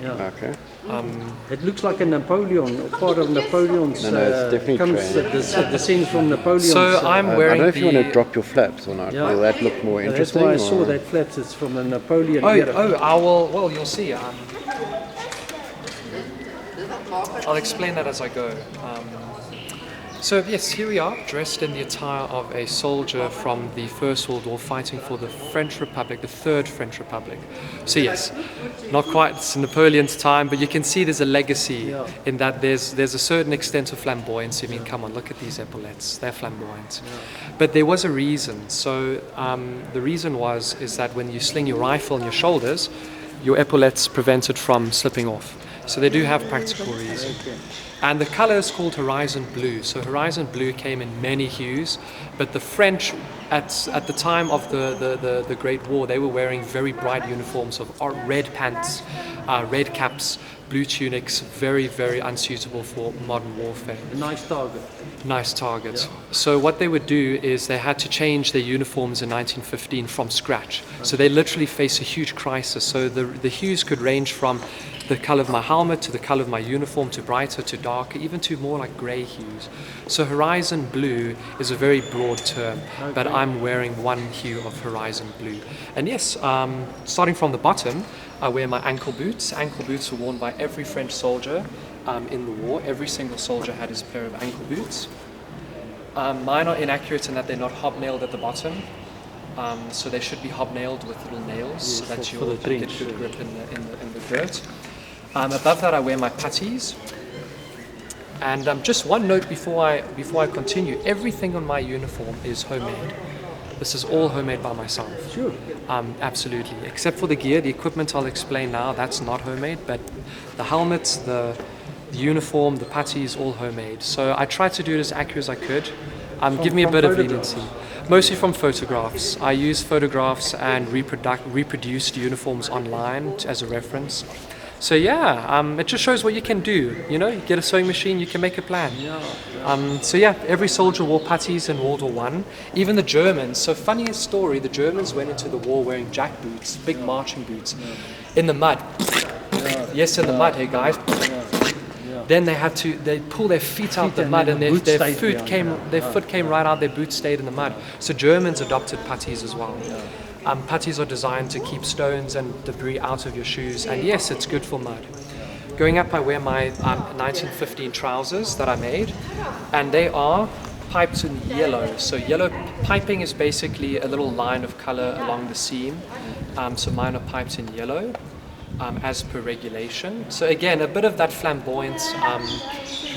Yeah. Okay. It looks like a Napoleon, or part of Napoleon's. No, it's definitely the scenes from Napoleon's. So I'm I don't wearing know if you want to the... drop your flaps or not. Yeah. Will that look more That's interesting? why I saw or- that flaps. It's from a Napoleon Oh, era. I will. Well, you'll see. I'll explain that as I go. So yes, here we are, dressed in the attire of a soldier from the First World War, fighting for the French Republic, the Third French Republic. So yes, not quite it's Napoleon's time, but you can see there's a legacy in that there's a certain extent of flamboyance. I mean, come on, look at these epaulettes; they're flamboyant. But there was a reason. So the reason is that when you sling your rifle on your shoulders, your epaulettes prevent it from slipping off. So they do have practical reason. And the color is called horizon blue. So horizon blue came in many hues, but the French at the time of the Great War, they were wearing very bright uniforms of red pants, red caps, blue tunics, very, very unsuitable for modern warfare. A nice target. Nice target. Yeah. So what they would do is they had to change their uniforms in 1915 from scratch. So they literally faced a huge crisis. So the hues could range from the color of my helmet to the color of my uniform to brighter to darker, even to more like gray hues. So horizon blue is a very broad term, but I'm wearing one hue of horizon blue. And yes, starting from the bottom, I wear my ankle boots. Ankle boots were worn by every French soldier in the war. Every single soldier had his pair of ankle boots. Mine are inaccurate in that they're not hobnailed at the bottom. So they should be hobnailed with little nails, so that you'll get good grip in the dirt. Above that, I wear my puttees. And just one note before I continue: everything on my uniform is homemade. This is all homemade by myself. Sure. Absolutely, except for the gear, the equipment I'll explain now. That's not homemade, but the helmets, the uniform, the puttees, all homemade. So I tried to do it as accurate as I could. Give me a bit of leniency. Mostly from photographs. I use photographs and reproduced uniforms online as a reference. So yeah, it just shows what you can do. You know, you get a sewing machine, you can make a plan. So yeah, every soldier wore puttees in World War I. Even the Germans. So funniest story: the Germans went into the war wearing jack boots, big marching boots, in the mud. Yes, in the mud, hey guys. Then they pull their feet out the mud, and their foot came right out. Their boots stayed in the mud. So Germans adopted puttees as well. Puttees are designed to keep stones and debris out of your shoes, and yes, it's good for mud. Going up, I wear my 1915 trousers that I made, and they are piped in yellow. So yellow piping is basically a little line of color along the seam. So mine are piped in yellow, as per regulation. So again, a bit of that flamboyant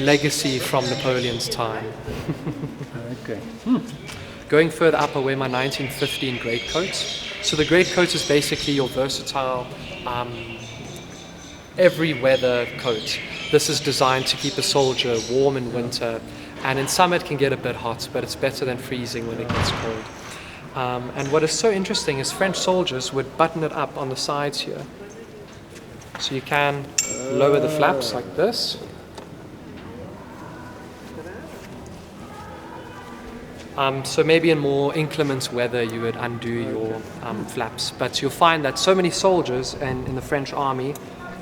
legacy from Napoleon's time. Okay. Going further up, I wear my 1915 greatcoat. So the greatcoat is basically your versatile, every weather coat. This is designed to keep a soldier warm in winter, and in summer it can get a bit hot, but it's better than freezing when it gets cold. And what is so interesting is French soldiers would button it up on the sides here. So you can lower the flaps like this. So maybe in more inclement weather you would undo your flaps, but you'll find that so many soldiers in the French army,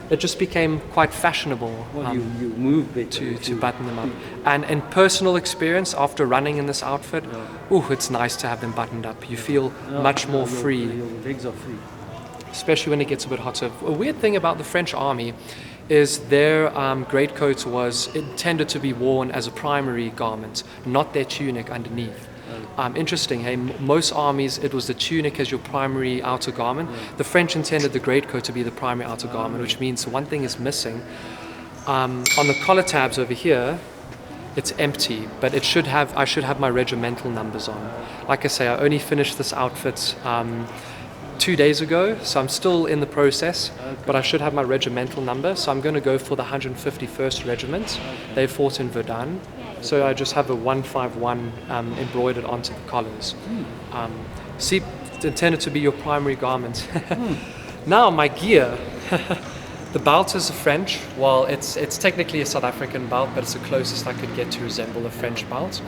it just became quite fashionable you move to button them up. And in personal experience, after running in this outfit, it's nice to have them buttoned up. You feel much more free. Your legs are free. Especially when it gets a bit hotter. A weird thing about the French army is their greatcoat was intended to be worn as a primary garment, not their tunic underneath. Interesting, hey? Most armies, it was the tunic as your primary outer garment. The French intended the greatcoat to be the primary outer garment, which means one thing is missing. On the collar tabs over here, it's empty, but I should have my regimental numbers on. Like I say, I only finished this outfit 2 days ago, so I'm still in the process, but I should have my regimental number, so I'm going to go for the 151st Regiment. They fought in Verdun, so I just have a 151 embroidered onto the collars. See, it's intended to be your primary garment. Now my gear, the belt is a French, well it's technically a South African belt, but it's the closest I could get to resemble a French belt.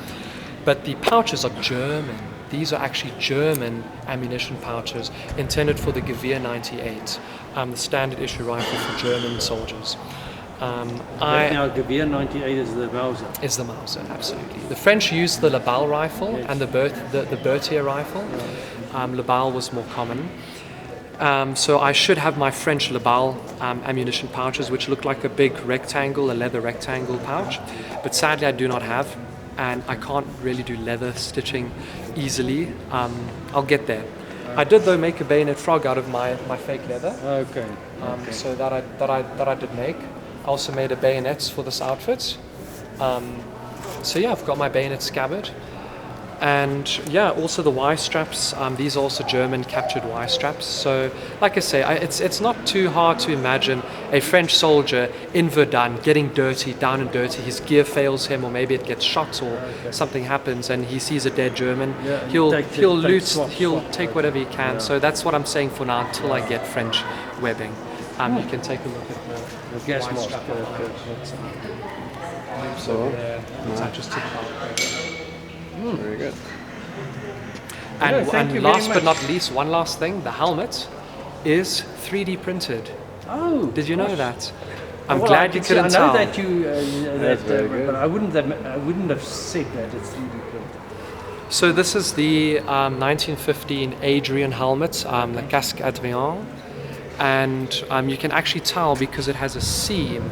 But the pouches are German. these are actually German ammunition pouches intended for the Gewehr 98, the standard issue rifle for German soldiers. Now Gewehr 98 is the Mauser. Is the Mauser, absolutely. The French used the Laballe rifle and the Berthier rifle. Laballe was more common. So I should have my French Laballe ammunition pouches, which look like a big rectangle, a leather rectangle pouch. But sadly I do not have, and I can't really do leather stitching easily. I'll get there. I did though make a bayonet frog out of my fake leather. Okay. So that I did make. I also made a bayonet for this outfit. So yeah, I've got my bayonet scabbard. And yeah, also the Y straps. These are also German captured Y straps. So, like I say, it's not too hard to imagine a French soldier in Verdun getting dirty, down and dirty. His gear fails him, or maybe it gets shot, or something happens, and he sees a dead German. Yeah, he'll loot. He'll swap. take whatever he can. So that's what I'm saying for now until I get French webbing. You can take a look at The gas Y mask. strap. So, Attaches to the belt. very good. And, thank you and very last but much. not least, one last thing, the helmet is 3D printed. Oh, Did you know that? I'm Well, glad you couldn't I tell. know that you, That's very good. but I wouldn't have said that it's 3D printed. So this is the 1915 Adrian helmet, the Casque Adrien. And you can actually tell because it has a seam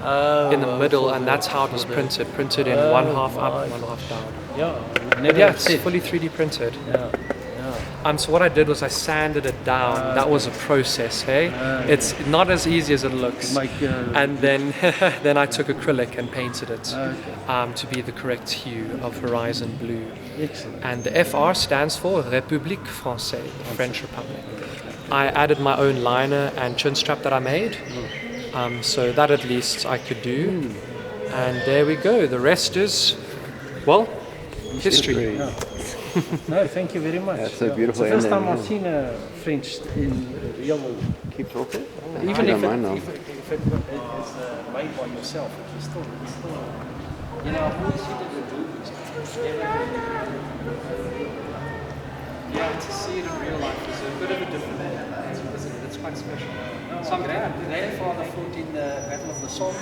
in the middle, and that's how it was printed in one half up, one half down. Yeah, But yeah, it's fully 3D printed. So what I did was I sanded it down. That was a process, hey? It's not as easy as it looks. And then then I took acrylic and painted it to be the correct hue of horizon blue. Excellent. And the FR stands for République Française, French Republic. I added my own liner and chin strap that I made. So that at least I could do. And there we go. The rest is, well, history. No, thank you very much. That's so beautiful. It's the first ending, time I've seen a French in real. Keep talking. Even I if don't mind now. if it is made by yourself, it's still, you know, I've always seen it in movies. Yeah, to see it in real life is a bit of a different it's quite special. So I'm glad. Grandfather fought in the Battle of the Somme.